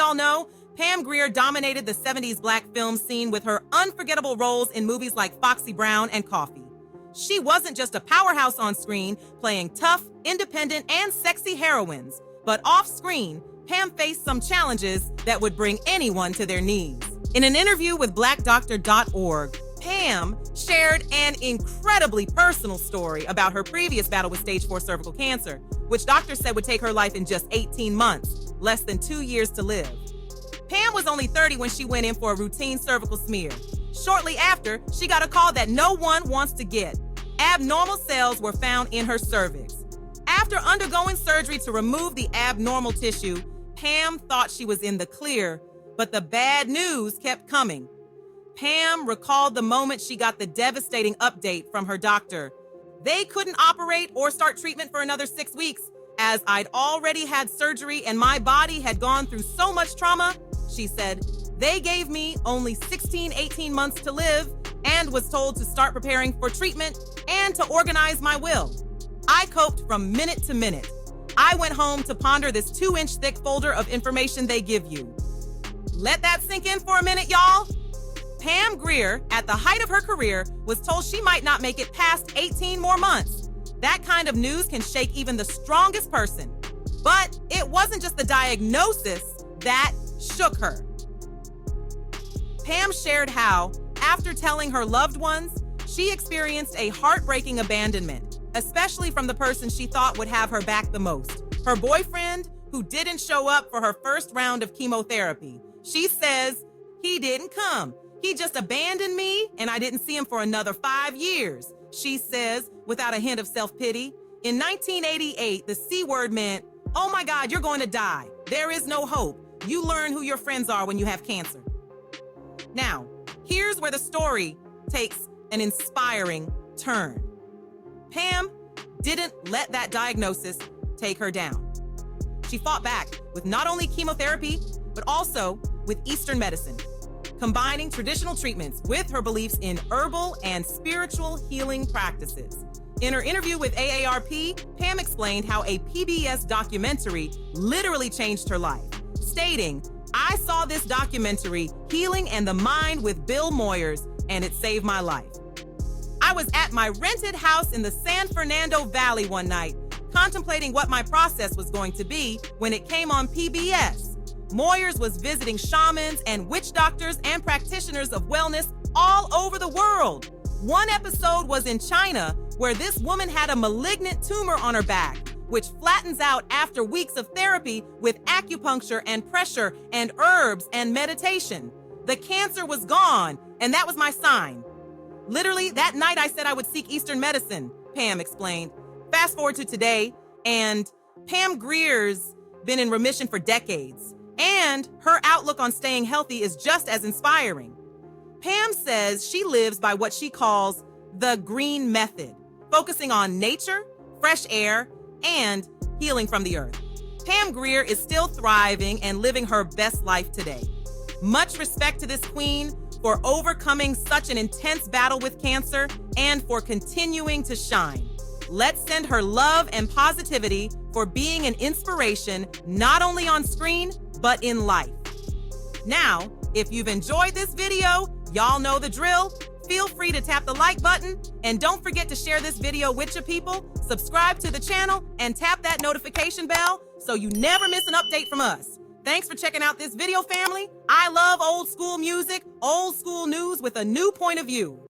all know, Pam Grier dominated the 70s black film scene with her unforgettable roles in movies like Foxy Brown and Coffee. She wasn't just a powerhouse on screen, playing tough, independent, and sexy heroines, but off-screen, Pam faced some challenges that would bring anyone to their knees. In an interview with blackdoctor.org, Pam shared an incredibly personal story about her previous battle with stage 4 cervical cancer, which doctors said would take her life in just 18 months, less than 2 years to live. Pam was only 30 when she went in for a routine cervical smear. Shortly after, she got a call that no one wants to get. Abnormal cells were found in her cervix. After undergoing surgery to remove the abnormal tissue, Pam thought she was in the clear, but the bad news kept coming. Pam recalled the moment she got the devastating update from her doctor. They couldn't operate or start treatment for another 6 weeks, as I'd already had surgery and my body had gone through so much trauma. She said, they gave me only 18 months to live and was told to start preparing for treatment and to organize my will. I coped from minute to minute. I went home to ponder this 2-inch thick folder of information they give you. Let that sink in for a minute, y'all. Pam Grier, at the height of her career, was told she might not make it past 18 more months. That kind of news can shake even the strongest person. But it wasn't just the diagnosis that shook her. Pam shared how, after telling her loved ones, she experienced a heartbreaking abandonment, especially from the person she thought would have her back the most, her boyfriend, who didn't show up for her first round of chemotherapy. She says, he didn't come. He just abandoned me, and I didn't see him for another 5 years, she says, without a hint of self-pity. In 1988, the C word meant, oh my God, you're going to die. There is no hope. You learn who your friends are when you have cancer. Now, here's where the story takes an inspiring turn. Pam didn't let that diagnosis take her down. She fought back with not only chemotherapy, but also with Eastern medicine, combining traditional treatments with her beliefs in herbal and spiritual healing practices. In her interview with AARP, Pam explained how a PBS documentary literally changed her life, stating, I saw this documentary, Healing and the Mind with Bill Moyers, and it saved my life. I was at my rented house in the San Fernando Valley one night, contemplating what my process was going to be when it came on PBS. Moyers was visiting shamans and witch doctors and practitioners of wellness all over the world. One episode was in China, where this woman had a malignant tumor on her back, which flattens out after weeks of therapy with acupuncture and pressure and herbs and meditation. The cancer was gone, and that was my sign. Literally, that night I said I would seek Eastern medicine, Pam explained. Fast forward to today, and Pam Grier's been in remission for decades, and her outlook on staying healthy is just as inspiring. Pam says she lives by what she calls the green method, focusing on nature, fresh air, and healing from the earth. Pam Grier is still thriving and living her best life today. Much respect to this queen for overcoming such an intense battle with cancer and for continuing to shine. Let's send her love and positivity for being an inspiration not only on screen, but in life. Now, if you've enjoyed this video, y'all know the drill. Feel free to tap the like button, and don't forget to share this video with your people, subscribe to the channel, and tap that notification bell so you never miss an update from us. Thanks for checking out this video, family. I love old school music, old school news with a new point of view.